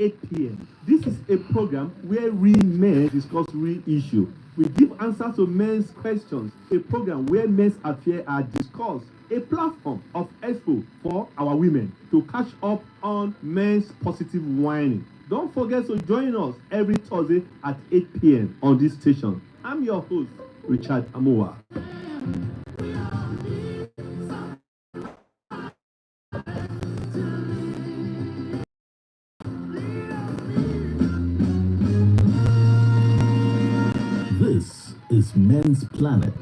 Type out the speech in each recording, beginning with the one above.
8 p.m. This is a program where real men discuss real issues. We give answers to men's questions. A program where men's affairs are discussed. A platform of expo for our women to catch up on men's positive whining. Don't forget to join us every Thursday at 8 p.m. on this station. I'm your host, Richard Amuwa. This is Men's Planet,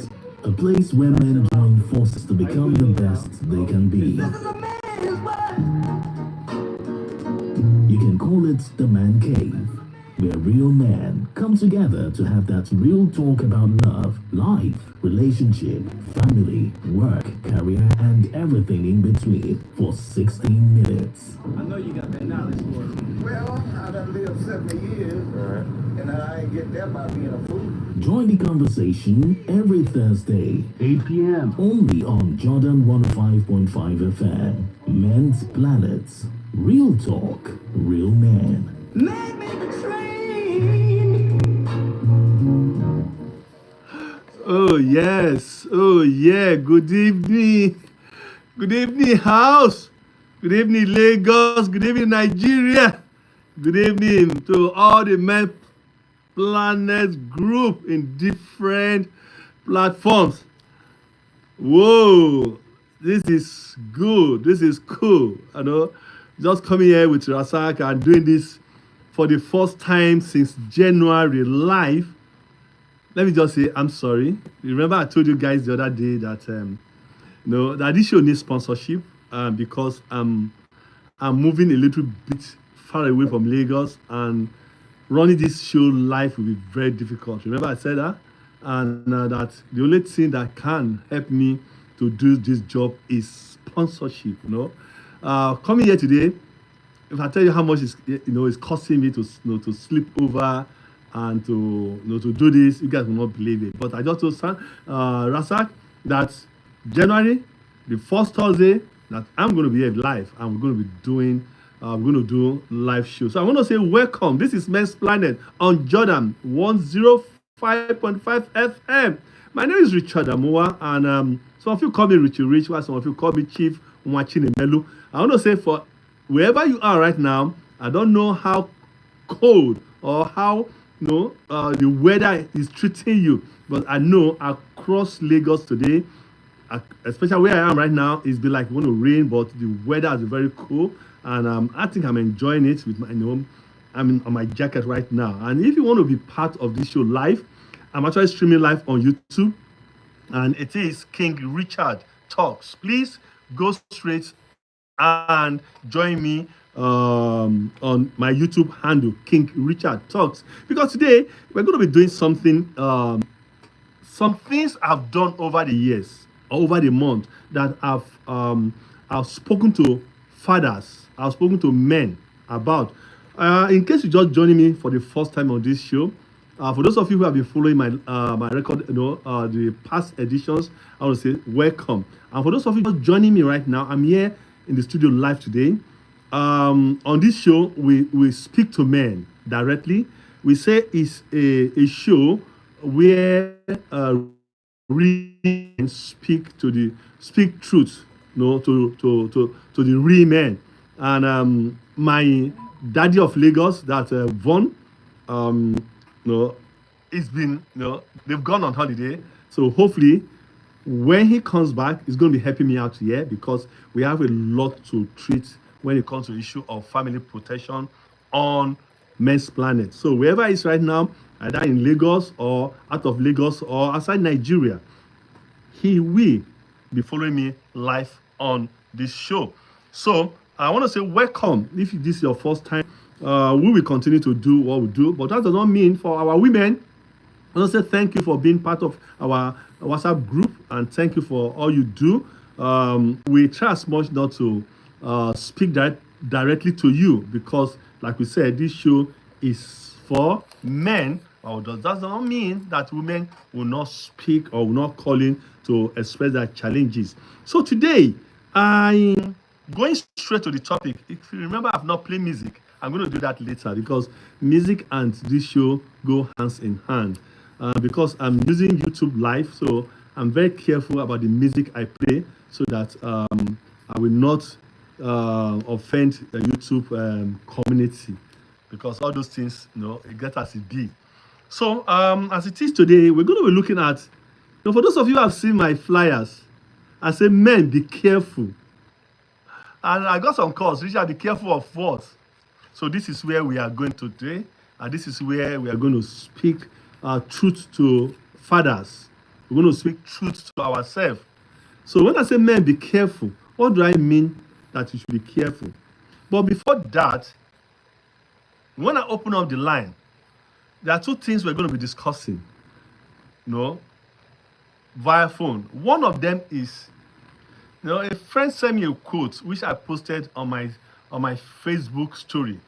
a place where men join forces to become the best they can be. You can call it the Man Cave, where real men come together to have that real talk about love, life, relationship, family, work, career, and everything in between for 16 minutes. I know you got that knowledge for us. Well, I done lived 70 years, and I ain't get that by being a fool. Join the conversation every Thursday, 8 p.m. only on Jordan 105.5 FM. Men's Planets. Real talk, real men. Man made the train. Oh, yes. Oh, yeah. Good evening. Good evening, house. Good evening, Lagos. Good evening, Nigeria. Good evening to all the Men Planet group in different platforms. Whoa, this is good. This is cool. You know, just coming here with Rasak and doing this for the first time since January live. Let me just say I'm sorry. Remember I told you guys the other day that that this show needs sponsorship because I'm moving a little bit far away from Lagos, and running this show live will be very difficult. Remember I said that? And that the only thing that can help me to do this job is sponsorship, Coming here today, if I tell you how much it's costing me to sleep over and to do this, you guys will not believe it. But I just told Rasak that January, the first Thursday, that I'm going to be here live. I'm going to be doing we're going to do live show. So I want to say welcome. This is Men's Planet on Jordan 105.5 FM. My name is Richard Amuwa, and some of you call me Richie Rich, while some of you call me Chief Mwachine Melu. I want to say for wherever you are right now, I don't know how cold or how the weather is treating you, but I know across Lagos today, especially where I am right now, it's been like it want to rain, but the weather is very cool. And I think I'm enjoying it with my, I'm on my jacket right now. And if you want to be part of this show live, I'm actually streaming live on YouTube, and it is King Richard Talks. Please go straight and join me on my YouTube handle, King Richard Talks, because today we're going to be doing something, some things I've done over the years, over the month, that I've spoken to fathers, I've spoken to men about. In case you're just joining me for the first time on this show, for those of you who have been following my record, the past editions, I want to say welcome. And for those of you just joining me right now, I'm here in the studio live today. On this show, we speak to men directly. We say it's a show where real men speak truth, to the real men. And my daddy of Lagos, that Von, it's been, they've gone on holiday. So hopefully, when he comes back, he's going to be helping me out here, because we have a lot to treat when it comes to the issue of family protection on Men's Planet. So wherever he's right now, either in Lagos or out of Lagos or outside Nigeria, he will be following me live on this show. So I want to say welcome. If this is your first time, we will continue to do what we do, but that does not mean for our women. I want to say thank you for being part of our WhatsApp group, and thank you for all you do. We try as much not to speak directly to you, because like we said, this show is for men. That does not mean that women will not speak or will not call in to express their challenges. So today, I'm going straight to the topic. If you remember, I've not played music. I'm going to do that later because music and this show go hands in hand. Because I'm using YouTube Live, so I'm very careful about the music I play so that I will not offend the YouTube community because all those things, it gets as it be. So as it is today, we're going to be looking at, for those of you who have seen my flyers, I say, men, be careful. And I got some calls, Richard, be careful of what? So this is where we are going today, and this is where we are going to speak truth to fathers. We're going to speak truth to ourselves. So when I say men, be careful, what do I mean that you should be careful? But before that, when I open up the line, there are two things we're going to be discussing, via phone. One of them is, a friend sent me a quote which I posted on my Facebook story.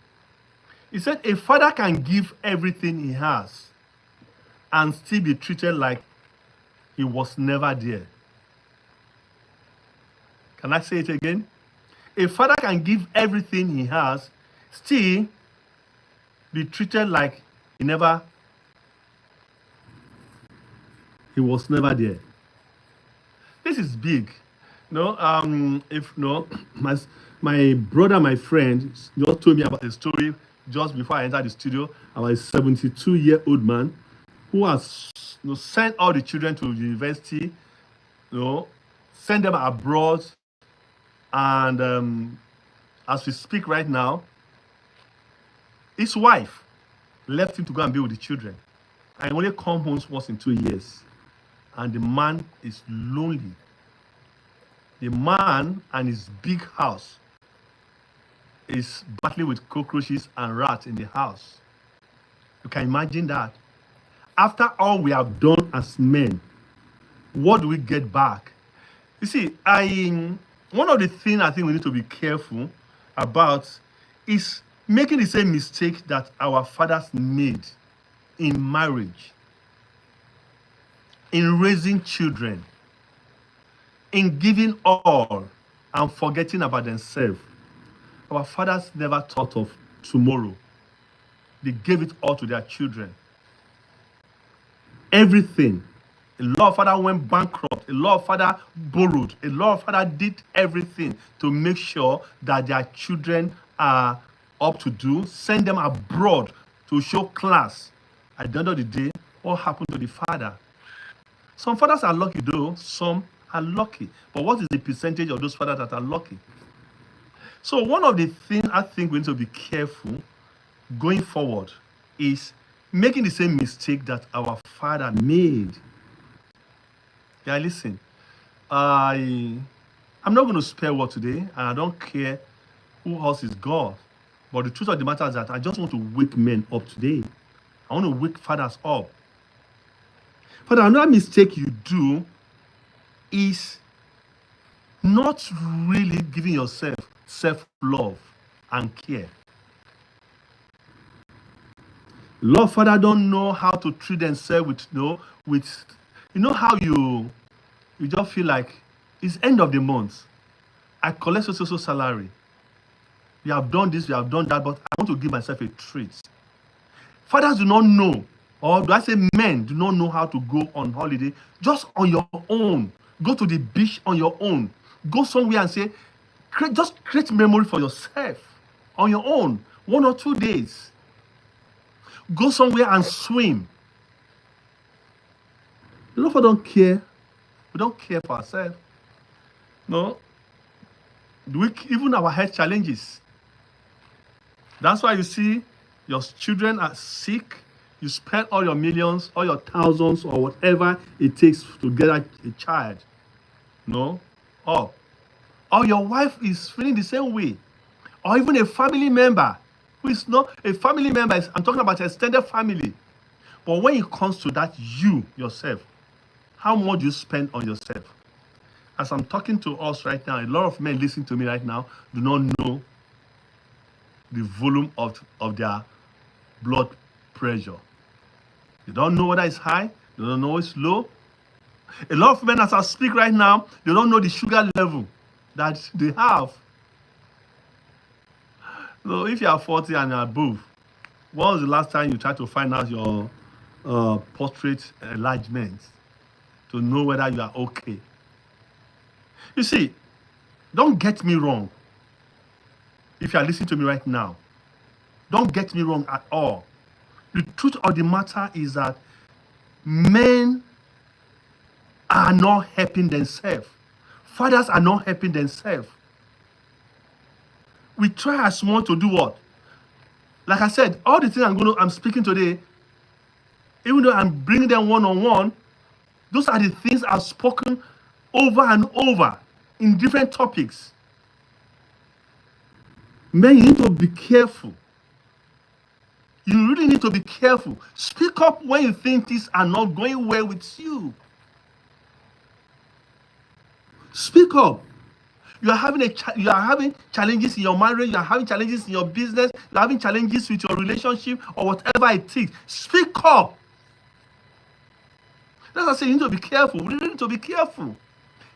He said, a father can give everything he has and still be treated like he was never there. Can I say it again? A father can give everything he has, still be treated like he was never there. This is big. My brother, my friend, just told me about a story just before I entered the studio about a 72-year-old man who has sent all the children to university, sent them abroad, and as we speak right now, his wife left him to go and be with the children, and only come home once in 2 years, and the man is lonely. The man and his big house is battling with cockroaches and rats in the house. You can imagine that. After all we have done as men, what do we get back? You see, one of the things I think we need to be careful about is making the same mistake that our fathers made in marriage, in raising children, in giving all and forgetting about themselves. Our fathers never thought of tomorrow. They gave it all to their children. Everything. A lot of fathers went bankrupt. A lot of fathers borrowed. A lot of fathers did everything to make sure that their children are up to do. Send them abroad to show class. At the end of the day, what happened to the father? Some fathers are lucky though. Some are lucky. But what is the percentage of those fathers that are lucky? So one of the things I think we need to be careful going forward is making the same mistake that our father made. Yeah, listen. I'm not going to spare word today, and I don't care who else is God. But the truth of the matter is that I just want to wake men up today. I want to wake fathers up. Father, another mistake you do is not really giving yourself self-love and care. A lot of fathers don't know how to treat themselves with how you just feel like it's end of the month. I collect so salary. We have done this, we have done that, but I want to give myself a treat. Fathers do not know, or do I say men do not know how to go on holiday just on your own. Go to the beach on your own. Go somewhere and say, just create memory for yourself on your own, 1 or 2 days. Go somewhere and swim. A lot of us don't care. We don't care for ourselves. No. Even our health challenges. That's why you see your children are sick. You spend all your millions, all your thousands, or whatever it takes to get a child. No. Or your wife is feeling the same way. Or even a family member who is not a family member. I'm talking about extended family. But when it comes to that, you yourself, how much do you spend on yourself? As I'm talking to us right now, a lot of men listening to me right now do not know the volume of their blood pressure. They don't know whether it's high, they don't know it's low. A lot of men, as I speak right now, they don't know the sugar level that they have. So if you are 40 and above, when was the last time you tried to find out your portrait enlargement to know whether you are okay? You see, don't get me wrong. If you are listening to me right now, don't get me wrong at all. The truth of the matter is that men are not helping themselves. Fathers are not helping themselves. We try as much to do what? Like I said, all the things I'm speaking today, even though I'm bringing them one-on-one, those are the things I've spoken over and over in different topics. Men, you need to be careful. You really need to be careful. Speak up when you think things are not going well with you. Speak up. You are having challenges in your marriage. You are having challenges in your business. You are having challenges with your relationship or whatever it is. Speak up. That's why I say you need to be careful. We really need to be careful.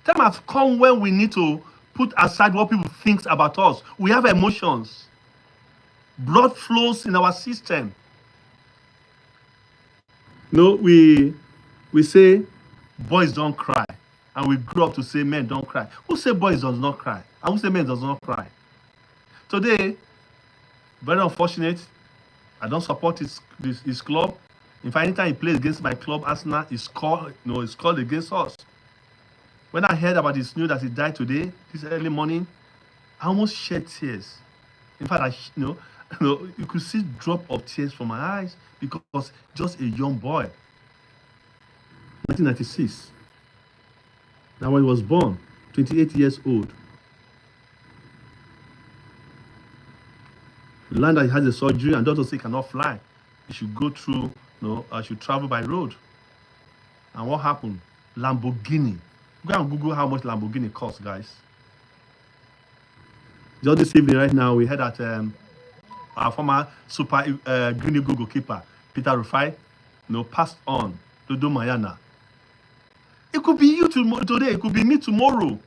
Time has come when we need to put aside what people think about us. We have emotions. Blood flows in our system. No, we say boys don't cry, and we grew up to say men don't cry. Who say boys does not cry? And who say men does not cry? Today, very unfortunate. I don't support his club. In fact, anytime he plays against my club, Arsenal, it's called against us. When I heard about his news that he died today, this early morning, I almost shed tears. In fact, you could see drop of tears from my eyes because just a young boy, 1996. Now when he was born, 28 years old. Learned that he has a surgery and doctors say he cannot fly. He should go through, should travel by road. And what happened? Lamborghini. Go and Google how much Lamborghini costs, guys. Just this evening, right now, we heard that our former super Green Eagle goalkeeper, Peter Rufai, passed on to do Mayana. It could be you today, it could be me tomorrow.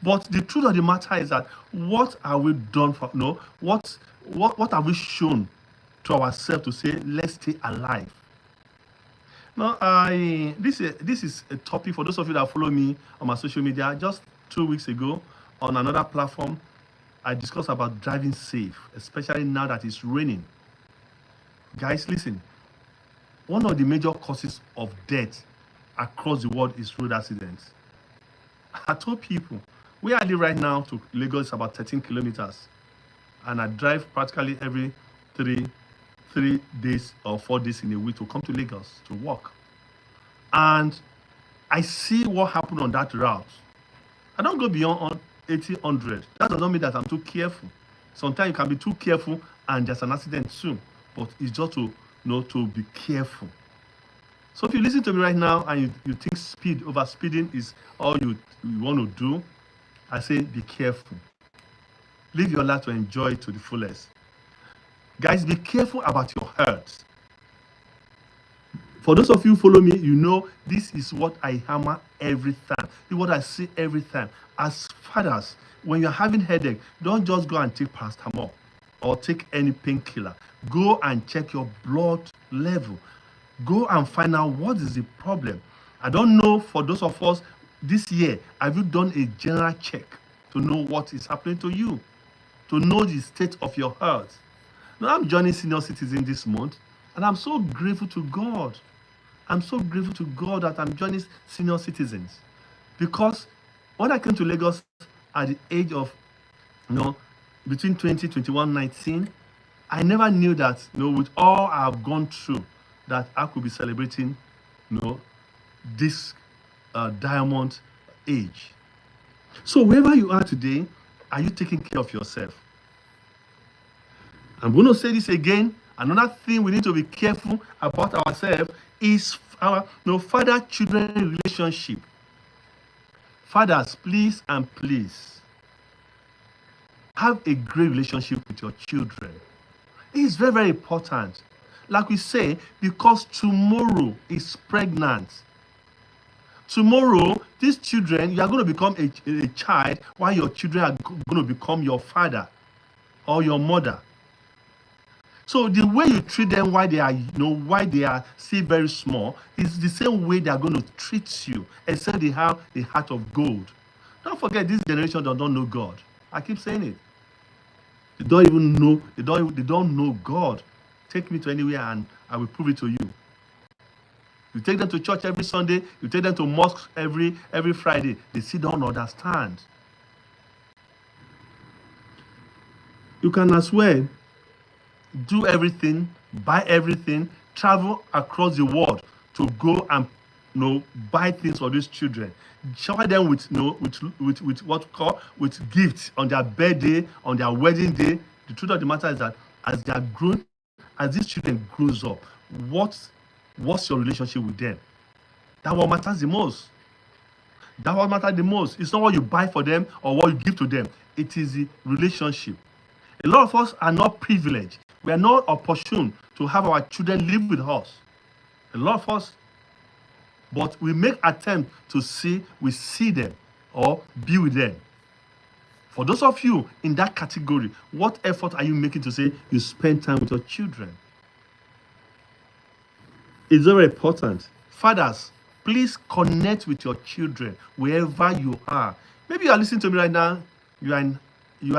But the truth of the matter is that what are we done for? What have we shown to ourselves to say, let's stay alive? Now, this is a topic for those of you that follow me on my social media. Just 2 weeks ago, on another platform, I discussed about driving safe, especially now that it's raining. Guys, listen. One of the major causes of death across the world is road accidents. I told people, where I live right now to Lagos is about 13 kilometers. And I drive practically every 3 days or 4 days in a week to come to Lagos to work. And I see what happened on that route. I don't go beyond 80, 100. That does not mean that I'm too careful. Sometimes you can be too careful and there's an accident soon. But it's just to be careful. So if you listen to me right now and you think over speeding is all you want to do, I say be careful. Live your life to enjoy it to the fullest. Guys, be careful about your health. For those of you who follow me, you know this is what I hammer every time. This is what I say every time. As fathers, when you're having headache, don't just go and take paracetamol or take any painkiller. Go and check your blood level. Go and find out what is the problem. I don't know, for those of us this year, have you done a general check to know what is happening to you? To know the state of your health? Now, I'm joining senior citizen this month, and I'm so grateful to God. I'm so grateful to God that I'm joining senior citizens. Because when I came to Lagos at the age of, between 20, 21, 19, I never knew that, with all I've gone through, that I could be celebrating, this diamond age. So wherever you are today, are you taking care of yourself? I'm going to say this again. Another thing we need to be careful about ourselves is our father-children relationship. Fathers, please and please have a great relationship with your children. It is very, very important. Like we say, because tomorrow is pregnant. Tomorrow, these children, you are going to become a child while your children are going to become your father or your mother. So the way you treat them while they are, while they are still very small, is the same way they are going to treat you, except they have a heart of gold. Don't forget, this generation does not know God. I keep saying it. They don't even know. They don't know God. Take me to anywhere, and I will prove it to you. You take them to church every Sunday. You take them to mosque every Friday. They still don't understand. You can as well do everything, buy everything, travel across the world to go and buy things for these children. Shower them with with what we call with gifts on their birthday, on their wedding day. The truth of the matter is that as they are grown, as these children grows up, what's your relationship with them? That what matters the most. That what matters the most. It's not what you buy for them or what you give to them. It is the relationship. A lot of us are not privileged. We are not opportune to have our children live with us. A lot of us, but we make attempt to see them or be with them. For those of you in that category, what effort are you making to say you spend time with your children? It's very important. Fathers, please connect with your children wherever you are. Maybe you are listening to me right now. You are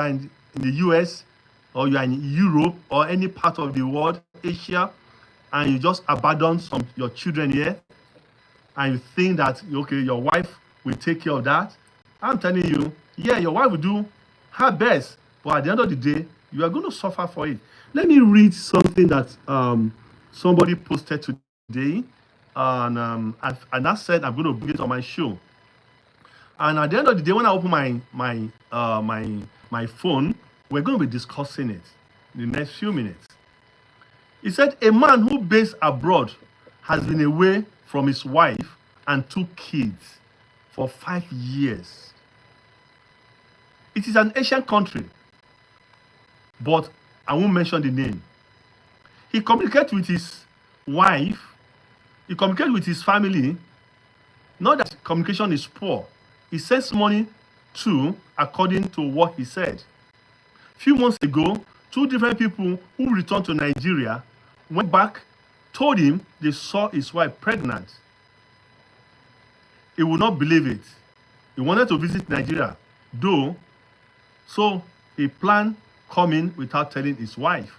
in the US, or you are in Europe, or any part of the world, Asia, and you just abandon your children here, and you think that, okay, your wife will take care of that. I'm telling you, yeah, your wife will do her best, but at the end of the day, you are going to suffer for it. Let me read something that somebody posted today, and that said I'm going to bring it on my show. And at the end of the day, when I open my phone, we're going to be discussing it in the next few minutes. He said, a man who based abroad has been away from his wife and 2 kids for 5 years. It is an Asian country, but I won't mention the name. He communicates with his wife. He communicates with his family. Not that communication is poor. He sends money too, according to what he said. Few months ago, 2 different people who returned to Nigeria went back, told him they saw his wife pregnant. He would not believe it. He wanted to visit Nigeria, though, so he planned coming without telling his wife.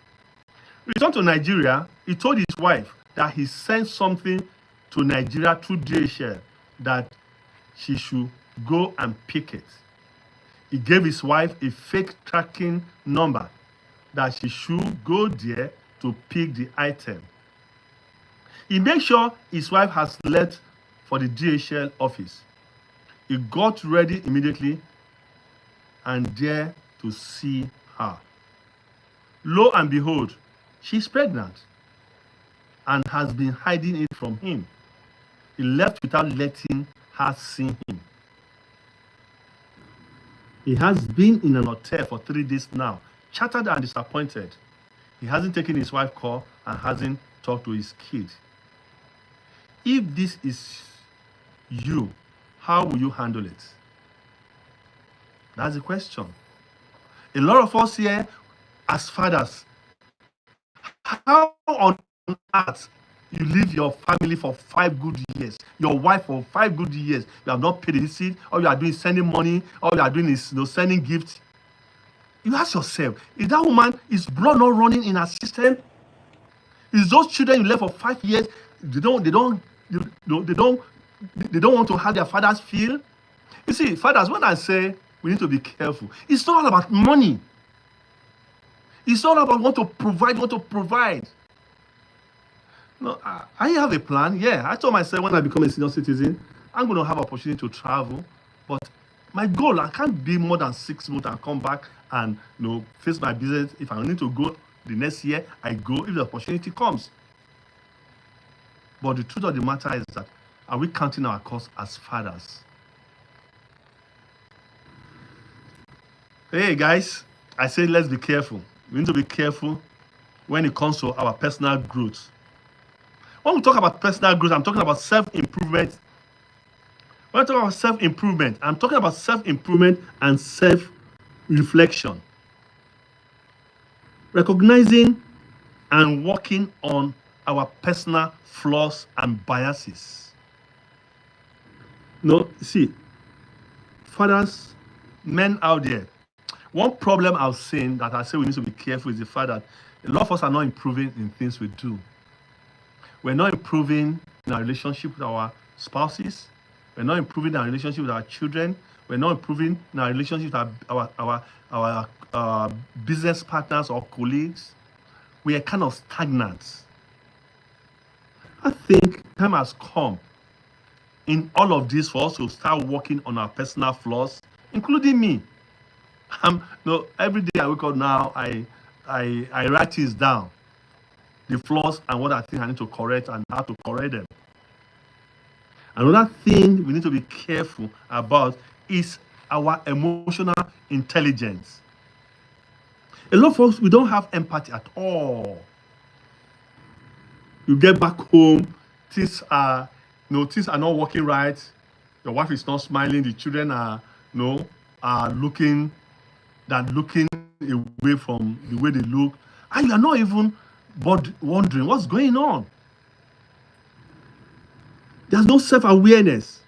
Returned to Nigeria, he told his wife that he sent something to Nigeria through DHL that she should go and pick it. He gave his wife a fake tracking number that she should go there to pick the item. He made sure his wife has left for the DHL office. He got ready immediately and there to see her. Lo and behold, she's pregnant and has been hiding it from him. He left without letting her see him. He has been in an hotel for 3 days now, shattered and disappointed. He hasn't taken his wife's call and hasn't talked to his kid. If this is you, how will you handle it? That's the question. A lot of us here, as fathers, how on earth you leave your family for 5 good years, your wife for 5 good years, you have not paid a visit, all you are doing is sending money, all you are doing is sending gifts. You ask yourself, is that woman, is blood not running in her system? Is those children you left for 5 years, they don't want to have their fathers feel? You see, fathers, when I say we need to be careful, it's not all about money. It's not about want to provide. No, I have a plan. Yeah, I told myself when I become a senior citizen, I'm going to have opportunity to travel. But my goal, I can't be more than 6 months and come back and face my business. If I need to go the next year, I go if the opportunity comes. But the truth of the matter is that, are we counting our costs as fathers? Hey guys, I say let's be careful. We need to be careful when it comes to our personal growth. When we talk about personal growth, I'm talking about self-improvement. When I talk about self-improvement, I'm talking about self-improvement and self-reflection. recognizing and working on our personal flaws and biases. No, see, fathers, men out there, one problem I've seen that I say we need to be careful is the fact that a lot of us are not improving in things we do. We're not improving in our relationship with our spouses. We're not improving in our relationship with our children. We're not improving in our relationship with our business partners or colleagues. We are kind of stagnant. I think time has come in all of this for us to start working on our personal flaws, including me. No, every day I wake up now, I write things down, the flaws and what I think I need to correct and how to correct them. Another thing we need to be careful about is our emotional intelligence. A lot of us, we don't have empathy at all. You get back home, things are, things are not working right. Your wife is not smiling. The children are, are looking away from the way they look, and you are not even wondering what's going on. There's no self-awareness.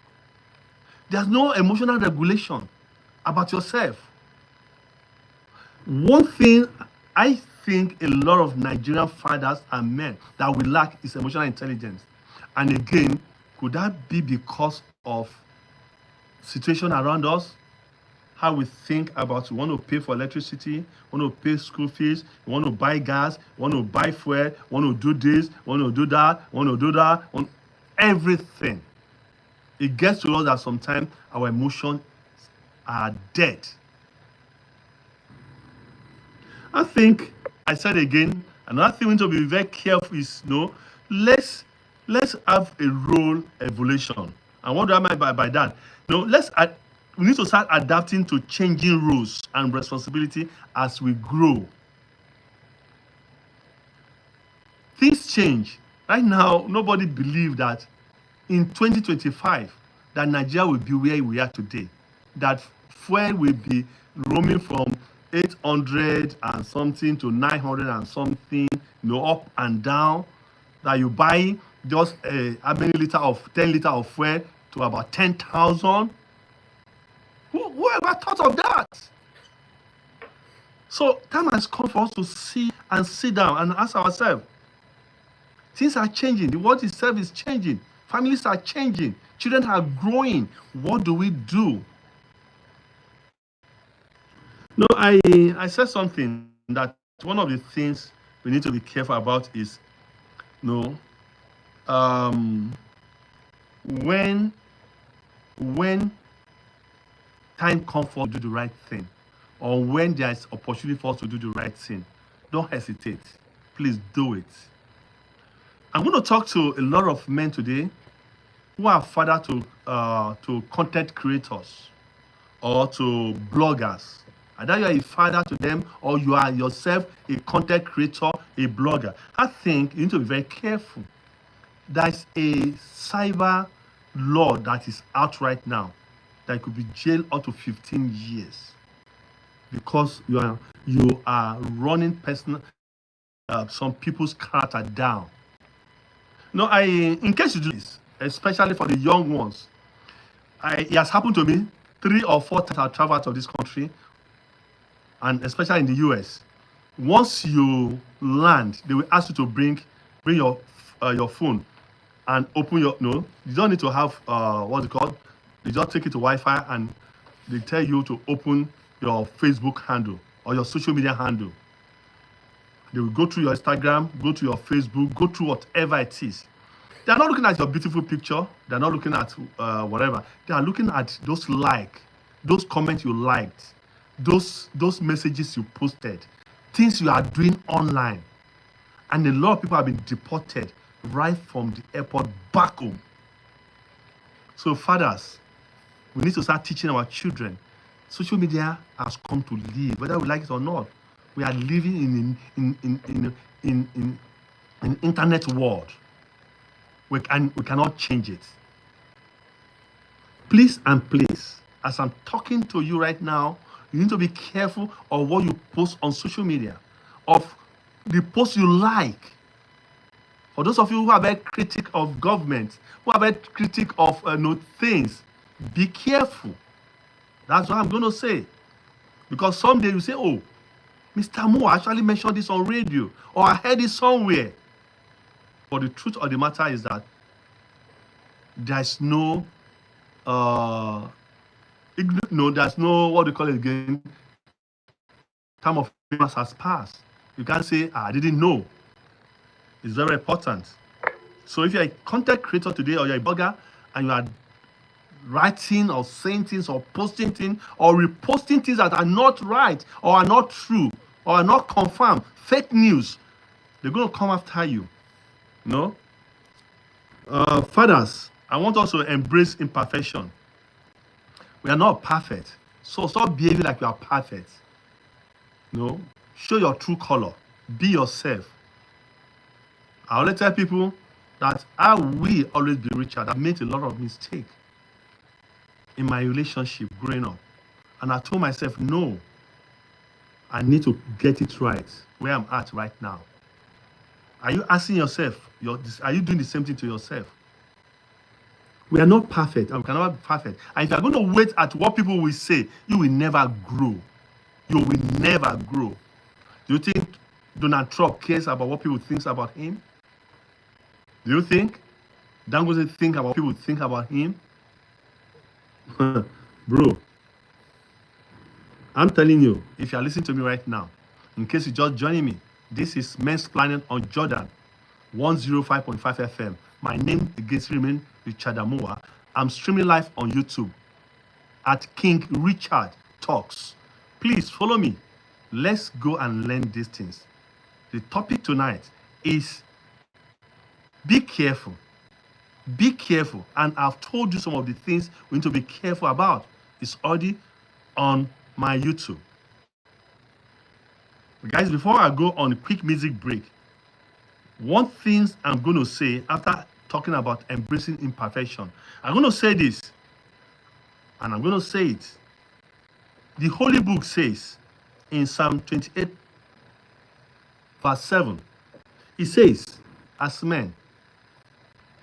There's no emotional regulation about yourself. One thing I think a lot of Nigerian fathers and men that we lack is emotional intelligence. And again, could that be because of situation around us? How we think about, you want to pay for electricity, want to pay school fees, you want to buy gas, you want to buy fuel, you want to do this, you want to do that, you want to do that, everything. It gets to us that sometimes our emotions are dead. I think I said again, another thing we need to be very careful is let's have a role evolution. And what do I mean by that? We need to start adapting to changing roles and responsibility as we grow. Things change. Right now, nobody believes that in 2025 that Nigeria will be where we are today. That fuel will be roaming from 800 and something to 900 and something, up and down. That you buy just how many liter of 10 liter of fuel to about 10,000. Whoever thought of that? So time has come for us to sit down and ask ourselves. Things are changing. The world itself is changing. Families are changing. Children are growing. What do we do? No, I said something that one of the things we need to be careful about is, when time comes for us to do the right thing, or when there is opportunity for us to do the right thing, don't hesitate. Please do it. I'm going to talk to a lot of men today who are father to content creators or to bloggers. Either you are a father to them or you are yourself a content creator, a blogger. I think you need to be very careful. There's a cyber law that is out right now that could be jailed up to 15 years because you are running some people's character down. No, in case you do this, especially for the young ones, it has happened to me 3 or 4 times I've traveled out of this country, and especially in the US. Once you land, they will ask you to bring your phone and open your. No, you don't need to have what's it called. They just take it to Wi-Fi and they tell you to open your Facebook handle or your social media handle. They will go through your Instagram, go to your Facebook, go through whatever it is. They are not looking at your beautiful picture. They are not looking at whatever. They are looking at those those comments you liked, those messages you posted, things you are doing online. And a lot of people have been deported right from the airport back home. So fathers, we need to start teaching our children. Social media has come to live, whether we like it or not. We are living in an internet world. We cannot change it. Please and please, as I'm talking to you right now, you need to be careful of what you post on social media, of the post you like. For those of you who are very critic of government, who are very critic of things, be careful. That's what I'm going to say. Because someday you say, oh, Mr. Amuwa actually mentioned this on radio, or I heard it somewhere. But the truth of the matter is that there's no, there's no, what do you call it again? Time of ignorance has passed. You can't say, I didn't know. It's very important. So if you're a content creator today, or you're a blogger, and you are writing or saying things or posting things or reposting things that are not right or are not true or are not confirmed, fake news, they're going to come after you. No? Fathers, I want us to embrace imperfection. We are not perfect. So stop behaving like you are perfect. No? Show your true color. Be yourself. I always tell people that I will always be Richard. I've made a lot of mistakes in my relationship growing up. And I told myself, no, I need to get it right where I'm at right now. Are you asking yourself, are you doing the same thing to yourself? We are not perfect, and we cannot be perfect. And if you are going to wait at what people will say, you will never grow. You will never grow. Do you think Donald Trump cares about what people think about him? Do you think Dangote think about what people think about him? Bro, I'm telling you, if you are listening to me right now, in case you're just joining me, this is Men's Planning on Jordan 105.5 FM. My name again remains Richard Amuwa. I'm streaming live on YouTube at King Richard Talks. Please follow me. Let's go and learn these things. The topic tonight is be careful. Be careful. And I've told you some of the things we need to be careful about. It's already on my YouTube. Guys, before I go on a quick music break, one thing I'm going to say after talking about embracing imperfection, I'm going to say this, and I'm going to say it. The Holy Book says in Psalm 28, verse 7, it says, as men,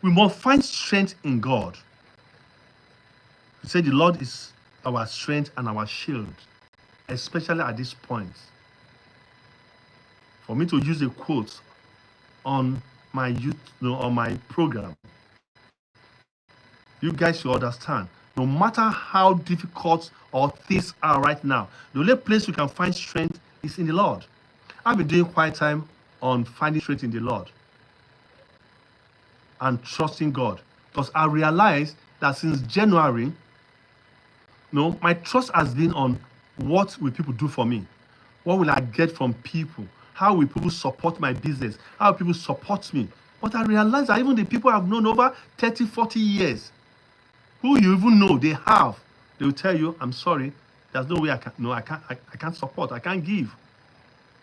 we must find strength in God. He said the Lord is our strength and our shield, especially at this point. For me to use a quote on my on my program, you guys should understand, no matter how difficult or things are right now, the only place we can find strength is in the Lord. I've been doing quite time on finding strength in the Lord and trusting God, because I realized that since January, my trust has been on what will people do for me, what will I get from people, how will people support my business, how will people support me. But I realized that even the people I've known over 30, 40 years, who you even know they will tell you, I'm sorry, there's no way I can't support, I can't give.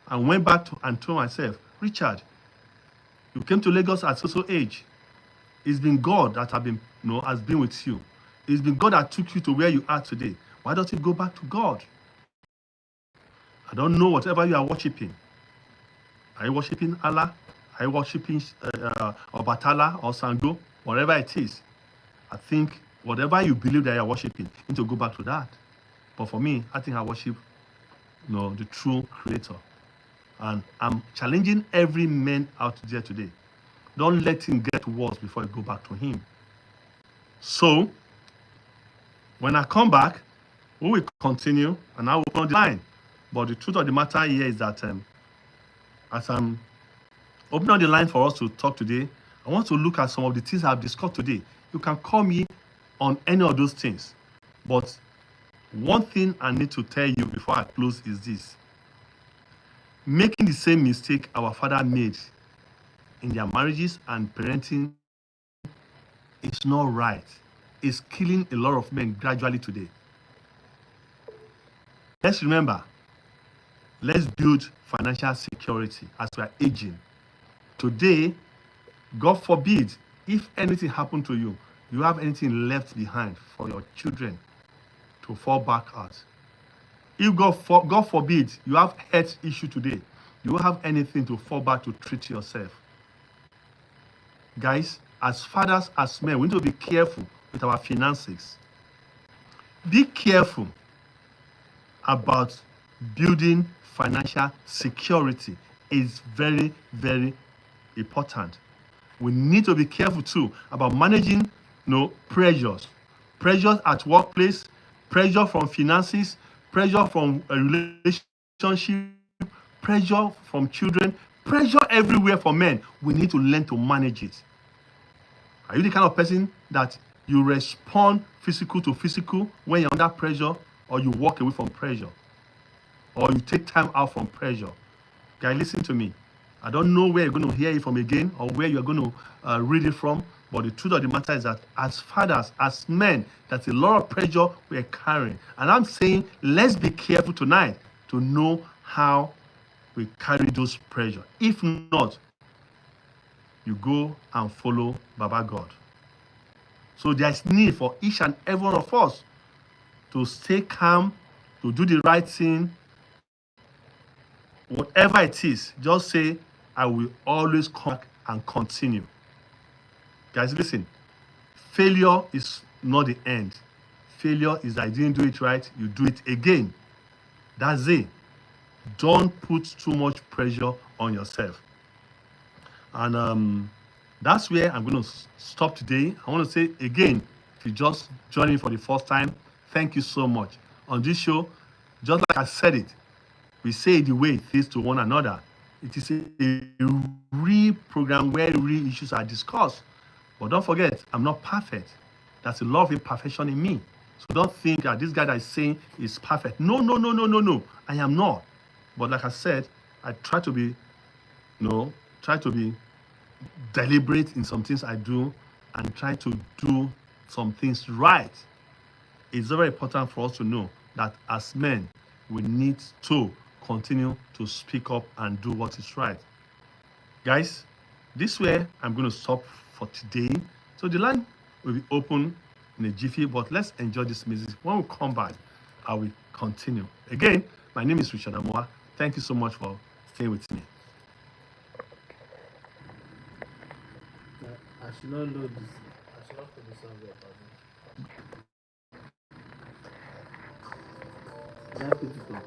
I went back and told myself, Richard, you came to Lagos at so age. It's been God that has been with you. It's been God that took you to where you are today. Why don't you go back to God? I don't know whatever you are worshiping. Are you worshiping Allah? Are you worshiping Obatala or Sango? Whatever it is. I think whatever you believe that you are worshiping, you need to go back to that. But for me, I think I worship the true Creator. And I'm challenging every man out there today. Don't let him get worse before you go back to him. So, when I come back, we will continue and I will open the line. But the truth of the matter here is that as I'm opening the line for us to talk today, I want to look at some of the things I've discussed today. You can call me on any of those things. But one thing I need to tell you before I close is this. Making the same mistake our father made in their marriages and parenting is not right. It's killing a lot of men gradually today. Let's remember, let's build financial security as we are aging. Today, God forbid, if anything happened to you, you have anything left behind for your children to fall back at. If God forbid, you have health issue today, You won't have anything to fall back to treat yourself. Guys, as fathers, as men, we need to be careful with our finances. Be careful about building financial security. It's very, very important. We need to be careful too about managing pressures. Pressures at workplace, pressure from finances, pressure from a relationship, pressure from children, pressure everywhere for men. We need to learn to manage it. Are you the kind of person that you respond physical to physical when you're under pressure, or you walk away from pressure, or you take time out from pressure? Guy, listen to me. I don't know where you're going to hear it from again, or where you're going to read it from, but the truth of the matter is that as fathers, as men, that's a lot of pressure we're carrying. And I'm saying, let's be careful tonight to know how we carry those pressure. If not, you go and follow Baba God. So there's need for each and every one of us to stay calm, to do the right thing. Whatever it is, just say, I will always come back and continue. Guys, listen. Failure is not the end. Failure is that I didn't do it right, you do it again. That's it. Don't put too much pressure on yourself. And that's where I'm going to stop today. I want to say again, if you just joining for the first time, thank you so much. On this show, just like I said it, we say the way it is to one another. It is a real program where real issues are discussed. But don't forget, I'm not perfect. There's a lot of imperfection in me. So don't think that this guy that is saying is perfect. No, no, no, no, no, no. I am not. But like I said, I try to be, try to be deliberate in some things I do, and try to do some things right. It's very important for us to know that as men, we need to continue to speak up and do what is right. Guys, this way I'm going to stop for today. So the line will be open in a jiffy, but let's enjoy this music. When we come back, I will continue. Again, my name is Richard Amuwa. Thank you so much for staying with me. I should not load this. I should not put this on there. Is that beautiful?